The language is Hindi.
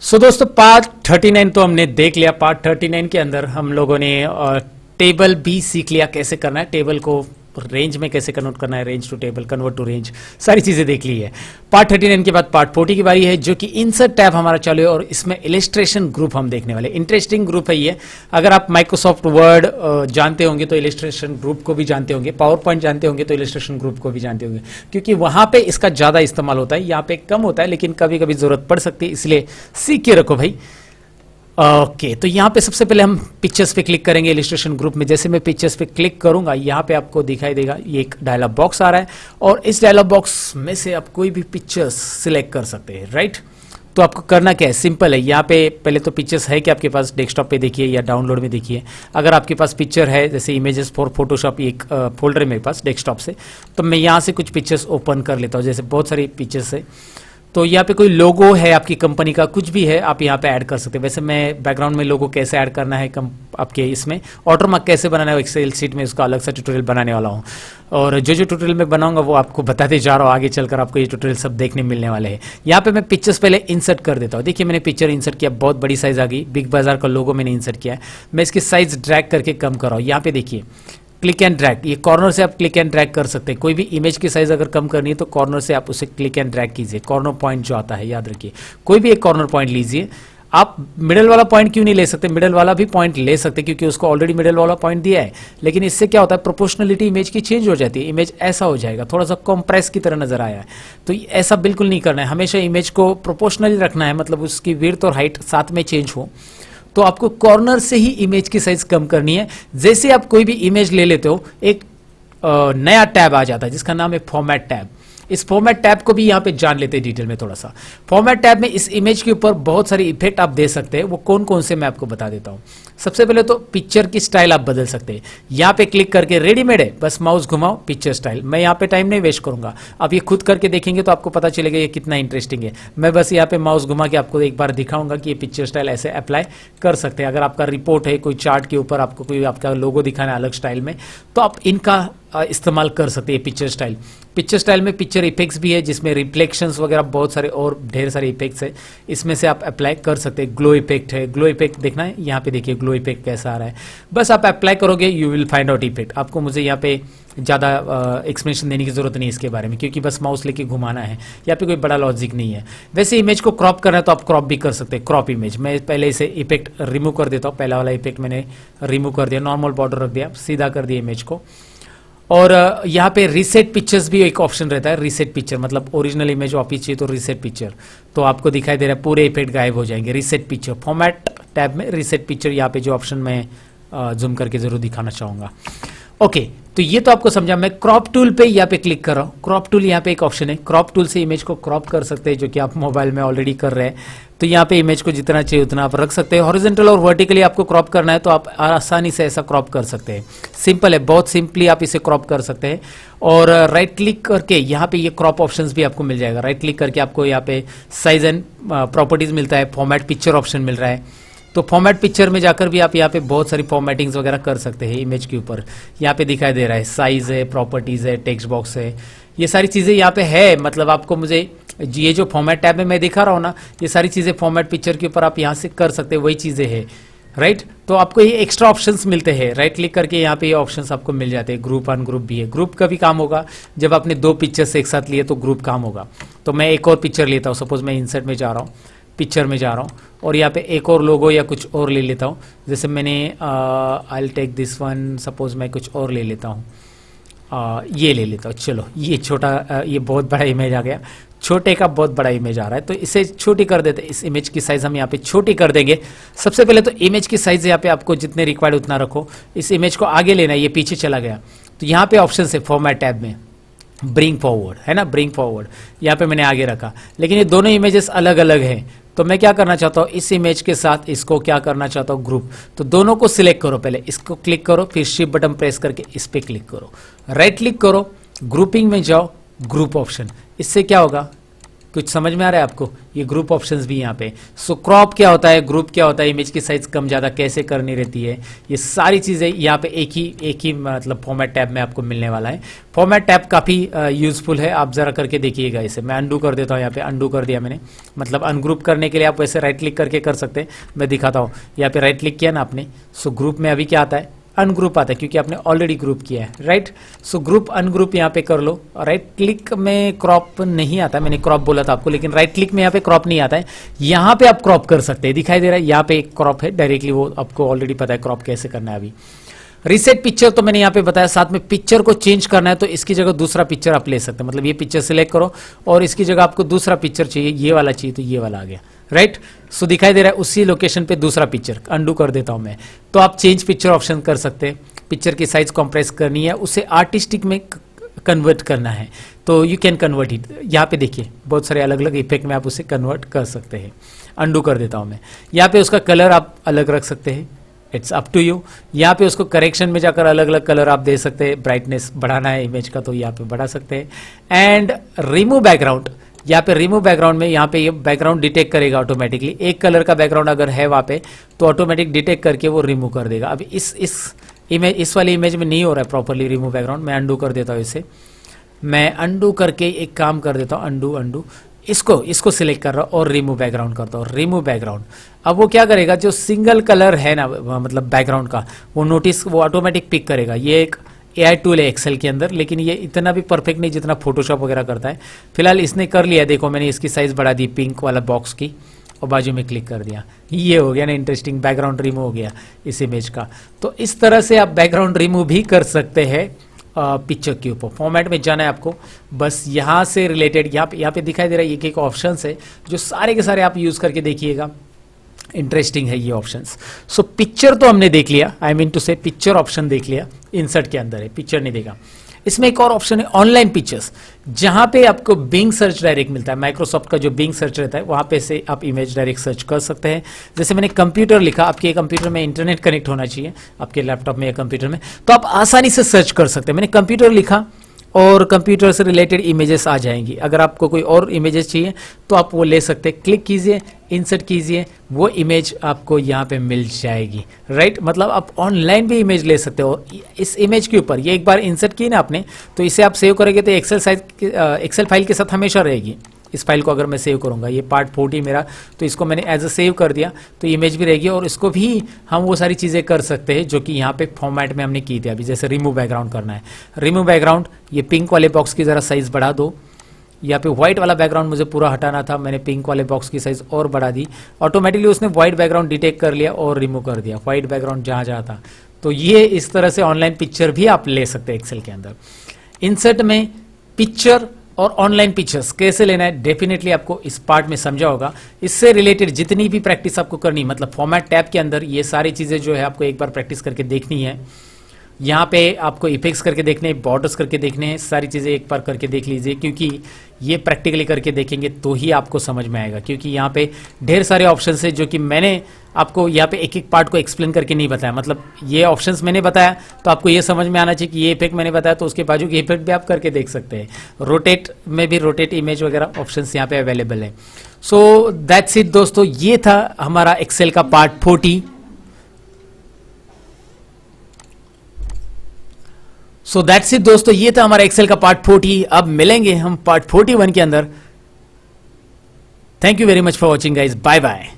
दोस्तों पार्ट 39 तो हमने देख लिया। पार्ट 39 के अंदर हम लोगों ने टेबल भी सीख लिया, कैसे करना है टेबल को रेंज में, कैसे कन्वर्ट करना है, range to table, convert to range, सारी चीजें देख ली है। पार्ट 39 के बाद पार्ट 40 की बारी है, जो कि इंसर्ट टैब हमारा चालू है और इसमें इलिस्ट्रेशन ग्रुप हम देखने वाले। इंटरेस्टिंग ग्रुप है ये। अगर आप माइक्रोसॉफ्ट वर्ड जानते होंगे तो इलिस्ट्रेशन ग्रुप को भी जानते होंगे, पावर पॉइंट जानते होंगे तो इलिस्ट्रेशन ग्रुप को भी जानते होंगे, क्योंकि वहां पे इसका ज्यादा इस्तेमाल होता है, यहाँ पे कम होता है, लेकिन कभी कभी जरूरत पड़ सकती है, इसलिए सीख के रखो भाई। ओके तो यहाँ पे सबसे पहले हम पिक्चर्स पे क्लिक करेंगे इलिस्ट्रेशन ग्रुप में। जैसे मैं पिक्चर्स पे क्लिक करूंगा, यहाँ पे आपको दिखाई देगा ये एक डायलॉग बॉक्स आ रहा है और इस डायलॉग बॉक्स में से आप कोई भी पिक्चर्स सिलेक्ट कर सकते हैं, राइट। तो आपको करना क्या है, सिंपल है। यहाँ पे पहले तो पिक्चर्स है कि आपके पास डेस्कटॉप पे देखिए या डाउनलोड में देखिए। अगर आपके पास पिक्चर है, जैसे इमेजेस फॉर फोटोशॉप, एक फोल्डर है मेरे पास डेस्कटॉप से, तो मैं यहाँ से कुछ पिक्चर्स ओपन कर लेता हूँ। जैसे बहुत सारी पिक्चर्स है, तो यहाँ पे कोई लोगो है आपकी कंपनी का, कुछ भी है आप यहाँ पे ऐड कर सकते हैं। वैसे मैं बैकग्राउंड में लोगो कैसे ऐड करना है आपके इसमें, वाटरमार्क कैसे बनाना है एक्सेल शीट में, उसका अलग सा ट्यूटोरियल बनाने वाला हूँ। और जो ट्यूटोरियल मैं बनाऊंगा वो आपको बताते जा रहा हूँ, आगे चलकर आपको ये ट्यूटोरियल सब देखने मिलने वाले हैं। यहाँ पे मैं पिक्चर्स पहले इंसर्ट कर देता हूँ। देखिए मैंने पिक्चर इंसर्ट किया, बहुत बड़ी साइज आ गई, बिग बाजार का लोगो मैंने इंसर्ट किया है। मैं इसकी साइज ड्रैग करके कम कर रहा हूँ। यहाँ पे देखिए क्लिक एंड ड्रैग, ये कॉर्नर से आप क्लिक एंड ड्रैग कर सकते हैं। कोई भी इमेज की साइज अगर कम करनी है तो कॉर्नर से आप उसे क्लिक एंड ड्रैग कीजिए। कॉर्नर पॉइंट जो आता है याद रखिए, कोई भी एक कॉर्नर पॉइंट लीजिए। आप मिडल वाला पॉइंट क्यों नहीं ले सकते, मिडल वाला भी पॉइंट ले सकते क्योंकि उसको ऑलरेडी मिडल वाला पॉइंट दिया है, लेकिन इससे क्या होता है प्रोपोर्शनलिटी इमेज की चेंज हो जाती है, इमेज ऐसा हो जाएगा, थोड़ा सा कॉम्प्रेस की तरह नजर आया है। तो ऐसा बिल्कुल नहीं करना है, हमेशा इमेज को प्रोपोर्शनली रखना है, मतलब उसकी विड्थ और हाइट साथ में चेंज हो। तो आपको कॉर्नर से ही इमेज की साइज कम करनी है। जैसे आप कोई भी इमेज ले लेते हो, एक नया टैब आ जाता है जिसका नाम है फॉर्मेट टैब। इस फॉर्मेट टैब को भी यहाँ पे जान लेते हैं डिटेल में थोड़ा सा। फॉर्मेट टैब में इस इमेज के ऊपर बहुत सारे इफेक्ट आप दे सकते हैं, वो कौन कौन से मैं आपको बता देता हूँ। सबसे पहले तो पिक्चर की स्टाइल आप बदल सकते हैं। यहाँ पे क्लिक करके रेडीमेड है, बस माउस घुमाओ पिक्चर स्टाइल। मैं यहाँ पे टाइम नहीं वेस्ट करूंगा, आप ये खुद करके देखेंगे तो आपको पता चलेगा ये कितना इंटरेस्टिंग है। मैं बस यहाँ पे माउस घुमा के आपको एक बार दिखाऊंगा कि ये पिक्चर स्टाइल ऐसे अप्लाई कर सकते हैं। अगर आपका रिपोर्ट है, कोई चार्ट के ऊपर आपको कोई आपका लोगो दिखाना है अलग स्टाइल में, तो आप इनका इस्तेमाल कर सकते हैं। पिक्चर स्टाइल, पिक्चर स्टाइल में पिक्चर इफेक्ट्स भी है जिसमें रिफ्लेक्शंस वगैरह बहुत सारे और ढेर सारे इफेक्ट्स है, इसमें से आप अप्लाई कर सकते हैं। ग्लो इफेक्ट है, ग्लो इफेक्ट देखना है, यहाँ पे देखिए ग्लो इफेक्ट कैसा आ रहा है। बस आप अप्लाई करोगे, you will find out effect. आपको मुझे यहाँ पे ज़्यादा एक्सप्लेनेशन देने की जरूरत नहीं इसके बारे में, क्योंकि बस माउस लेके घुमाना है, यहाँ पे कोई बड़ा लॉजिक नहीं है। वैसे इमेज को क्रॉप करना है तो आप क्रॉप भी कर सकते हैं। क्रॉप इमेज, मैं पहले इसे इफेक्ट रिमूव कर देता हूँ। पहला वाला इफेक्ट मैंने रिमूव कर दिया, नॉर्मल बॉर्डर रख दिया, सीधा कर दिया इमेज को। और यहाँ पे रीसेट पिक्चर्स भी एक ऑप्शन रहता है। रीसेट पिक्चर मतलब ओरिजिनल इमेज वापस चाहिए तो रीसेट पिक्चर, तो आपको दिखाई दे रहा है पूरे इफेक्ट गायब हो जाएंगे। रीसेट पिक्चर फॉर्मेट टैब में रीसेट पिक्चर, यहाँ पे जो ऑप्शन मैं जूम करके जरूर दिखाना चाहूंगा। ओके तो ये तो आपको समझा। मैं क्रॉप टूल पे यहाँ पे क्लिक कर रहा हूँ। क्रॉप टूल यहाँ पे एक ऑप्शन है, क्रॉप टूल से इमेज को क्रॉप कर सकते हैं, जो कि आप मोबाइल में ऑलरेडी कर रहे हैं। तो यहाँ पे इमेज को जितना चाहिए उतना आप रख सकते हैं। हॉरिजॉन्टल और वर्टिकली आपको क्रॉप करना है तो आप आसानी से ऐसा क्रॉप कर सकते हैं। सिंपल है, बहुत सिंपली आप इसे क्रॉप कर सकते हैं। और राइट क्लिक करके यहाँ पे ये क्रॉप ऑप्शंस भी आपको मिल जाएगा। राइट क्लिक करके आपको यहाँ पे साइज एंड प्रॉपर्टीज मिलता है, फॉर्मेट पिक्चर ऑप्शन मिल रहा है। तो फॉर्मेट पिक्चर में जाकर भी आप यहाँ पे बहुत सारी फॉर्मेटिंग्स वगैरह कर सकते हैं इमेज के ऊपर। यहाँ पे दिखाई दे रहा है साइज है, प्रॉपर्टीज है, टेक्स्ट बॉक्स है, ये सारी चीज़ें यहाँ पे है। मतलब आपको मुझे ये जो फॉर्मेट टैब में मैं दिखा रहा हूँ ना, ये सारी चीज़ें फॉर्मेट पिक्चर के ऊपर आप यहाँ से कर सकते हैं, वही चीज़ें हैं, राइट। तो आपको ये एक्स्ट्रा ऑप्शंस मिलते हैं। राइट क्लिक करके यहाँ पे ये ऑप्शंस आपको मिल जाते हैं। ग्रुप अन ग्रुप भी है, ग्रुप का भी काम होगा जब आपने दो पिक्चर्स एक साथ लिए तो ग्रुप काम होगा। तो मैं एक और पिक्चर लेता हूँ, सपोज मैं इंसर्ट में जा रहा हूँ, पिक्चर में जा रहा हूँ और यहाँ पे एक और लोगो या कुछ और ले लेता हूँ। जैसे मैंने I will take this one, suppose मैं कुछ और ले लेता हूँ, ये ले लेता हूँ। चलो ये छोटा ये बहुत बड़ा इमेज आ गया, छोटे का बहुत बड़ा इमेज आ रहा है, तो इसे छोटी कर देते। इस इमेज की साइज हम यहाँ पे छोटी कर देंगे। सबसे पहले तो इमेज की साइज यहाँ पे आपको जितने रिक्वायर्ड उतना रखो। इस इमेज को आगे लेना है, ये पीछे चला गया, तो यहाँ पे ऑप्शन है फॉर्मेट टैब में ब्रिंग फॉरवर्ड, है ना, ब्रिंग फॉरवर्ड, यहाँ पे मैंने आगे रखा। लेकिन ये दोनों इमेजेस अलग अलग हैं, तो मैं क्या करना चाहता हूँ, इस इमेज के साथ इसको क्या करना चाहता हूँ, ग्रुप। तो दोनों को सिलेक्ट करो, पहले इसको क्लिक करो, फिर शिफ्ट बटन प्रेस करके इस पे क्लिक करो, राइट क्लिक करो, ग्रुपिंग में जाओ, ग्रुप ऑप्शन। इससे क्या होगा, कुछ समझ में आ रहा है आपको? ये ग्रुप ऑप्शंस भी यहाँ पे। सो क्रॉप क्या होता है, ग्रुप क्या होता है, इमेज की साइज कम ज़्यादा कैसे करनी रहती है, ये सारी चीज़ें यहाँ पे एक ही मतलब फॉर्मेट टैब में आपको मिलने वाला है। फॉर्मेट टैब काफ़ी यूजफुल है, आप ज़रा करके देखिएगा इसे। मैं अंडू कर देता हूँ, यहाँ पे अंडू कर दिया मैंने। मतलब अनग्रुप करने के लिए आप वैसे राइट क्लिक करके कर सकते हैं, मैं दिखाता हूँ। यहाँ पे राइट क्लिक किया ना आपने, सो ग्रुप में अभी क्या आता है, अनग्रुप आता है, क्योंकि आपने ऑलरेडी ग्रुप किया है, राइट। सो ग्रुप अनग्रुप यहाँ पे कर लो। राइट क्लिक में क्रॉप नहीं आता, मैंने क्रॉप बोला था आपको, लेकिन राइट क्लिक में यहाँ पे क्रॉप नहीं आता है। यहाँ पे आप क्रॉप कर सकते हैं, दिखाई दे रहा है यहाँ पे एक क्रॉप है डायरेक्टली, वो आपको ऑलरेडी पता है क्रॉप कैसे करना है। अभी रीसेट पिक्चर तो मैंने यहाँ पे बताया, साथ में पिक्चर को चेंज करना है तो इसकी जगह दूसरा पिक्चर आप ले सकते हैं। मतलब ये पिक्चर सिलेक्ट करो और इसकी जगह आपको दूसरा पिक्चर चाहिए, ये वाला चाहिए तो ये वाला आ गया, राइट। सो दिखाई दे रहा है उसी लोकेशन पे दूसरा पिक्चर। अंडू कर देता हूं मैं, तो आप चेंज पिक्चर ऑप्शन कर सकते हैं। पिक्चर की साइज कंप्रेस करनी है, उसे आर्टिस्टिक में कन्वर्ट करना है तो यू कैन कन्वर्ट इट। यहाँ पे देखिए बहुत सारे अलग अलग इफेक्ट में आप उसे कन्वर्ट कर सकते हैं। अंडू कर देता हूं मैं। यहाँ पे उसका कलर आप अलग रख सकते हैं, इट्स अप टू यू। यहाँ पे उसको करेक्शन में जाकर अलग अलग कलर आप दे सकते हैं। ब्राइटनेस बढ़ाना है इमेज का तो यहाँ पे बढ़ा सकते हैं। एंड रिमूव बैकग्राउंड, यहाँ पे रिमूव बैकग्राउंड में यहाँ पे ये बैकग्राउंड डिटेक्ट करेगा ऑटोमेटिकली। एक कलर का बैकग्राउंड अगर है वहाँ पे तो ऑटोमेटिक डिटेक्ट करके वो रिमूव कर देगा। अब इस वाली इमेज में नहीं हो रहा है प्रॉपरली रिमूव बैकग्राउंड। मैं अंडू कर देता हूँ इसे। मैं अंडू करके एक काम कर देता हूँ, अंडू इसको सिलेक्ट कर रहा हूँ और रिमूव बैकग्राउंड करता हूँ, रिमूव बैकग्राउंड। अब वो क्या करेगा, जो सिंगल कलर है ना मतलब बैकग्राउंड का, वो ऑटोमेटिक पिक करेगा। ये एक AI टूल है एक्सेल के अंदर, लेकिन ये इतना भी परफेक्ट नहीं जितना फोटोशॉप वगैरह करता है। फिलहाल इसने कर लिया, देखो मैंने इसकी साइज बढ़ा दी पिंक वाला बॉक्स की और बाजू में क्लिक कर दिया। ये हो गया ना इंटरेस्टिंग, बैकग्राउंड रिमूव हो गया इस इमेज का। तो इस तरह से आप बैकग्राउंड रिमूव भी कर सकते हैं पिक्चर के ऊपर। फॉर्मेट में जाना है आपको, बस यहाँ से रिलेटेड यहाँ पे दिखाई दे रहा है एक एक ऑप्शन है जो सारे के सारे आप यूज करके देखिएगा। इंटरेस्टिंग है ये ऑप्शंस। सो पिक्चर तो हमने देख लिया, आई मीन टू से पिक्चर ऑप्शन देख लिया, इंसर्ट के अंदर है, पिक्चर नहीं देखा। इसमें एक और ऑप्शन है ऑनलाइन पिक्चर्स, जहां पे आपको बिंग सर्च डायरेक्ट मिलता है। माइक्रोसॉफ्ट का जो बिंग सर्च रहता है वहां पे से आप इमेज डायरेक्ट सर्च कर सकते हैं। जैसे मैंने कंप्यूटर लिखा, आपके कंप्यूटर में इंटरनेट कनेक्ट होना चाहिए, आपके लैपटॉप में या कंप्यूटर में, तो आप आसानी से सर्च कर सकते हैं। मैंने कंप्यूटर लिखा और कंप्यूटर से रिलेटेड इमेजेस आ जाएंगी। अगर आपको कोई और इमेजेस चाहिए तो आप वो ले सकते हैं, क्लिक कीजिए, इंसर्ट कीजिए, वो इमेज आपको यहाँ पे मिल जाएगी, राइट। मतलब आप ऑनलाइन भी इमेज ले सकते हो। इस इमेज के ऊपर ये एक बार इंसर्ट की ना आपने, तो इसे आप सेव करेंगे तो एक्सेल फाइल के साथ हमेशा रहेगी। इस फाइल को अगर मैं सेव करूंगा, ये पार्ट 40 मेरा, तो इसको मैंने एज अ सेव कर दिया तो इमेज भी रहेगी। और इसको भी हम वो सारी चीज़ें कर सकते हैं जो कि यहाँ पे फॉर्मेट में हमने की थी अभी। जैसे रिमूव बैकग्राउंड करना है, रिमूव बैकग्राउंड, ये पिंक वाले बॉक्स की ज़रा साइज़ बढ़ा दो। यहाँ पे व्हाइट वाला बैकग्राउंड मुझे पूरा हटाना था, मैंने पिंक वाले बॉक्स की साइज़ और बढ़ा दी। ऑटोमेटिकली उसने व्हाइट बैकग्राउंड डिटेक्ट कर लिया और रिमूव कर दिया व्हाइट बैकग्राउंड जहाँ था। तो ये इस तरह से ऑनलाइन पिक्चर भी आप ले सकते हैं एक्सेल के अंदर। इंसर्ट में पिक्चर और ऑनलाइन पिक्चर्स कैसे लेना है डेफिनेटली आपको इस पार्ट में समझा होगा। इससे रिलेटेड जितनी भी प्रैक्टिस आपको करनी, मतलब फॉर्मेट टैब के अंदर ये सारी चीज़ें जो है आपको एक बार प्रैक्टिस करके देखनी है। यहाँ पे आपको इफेक्ट्स करके देखने हैं, बॉर्डर्स करके देखने हैं, सारी चीज़ें एक बार करके देख लीजिए, क्योंकि ये प्रैक्टिकली करके देखेंगे तो ही आपको समझ में आएगा। क्योंकि यहाँ पे ढेर सारे ऑप्शंस है जो कि मैंने आपको यहाँ पे एक एक पार्ट को एक्सप्लेन करके नहीं बताया। मतलब ये ऑप्शंस मैंने बताया तो आपको ये समझ में आना चाहिए कि ये इफेक्ट मैंने बताया तो उसके बाजू के इफेक्ट भी आप करके देख सकते हैं। रोटेट में भी रोटेट इमेज वगैरह ऑप्शंस यहाँ पे अवेलेबल है। सो दैट्स इट दोस्तों, ये था हमारा एक्सेल का पार्ट 40। सो दैट्स इट दोस्तों, ये था हमारा एक्सेल का पार्ट 40। अब मिलेंगे हम पार्ट 41 के अंदर। Thank you very much for watching guys, bye bye.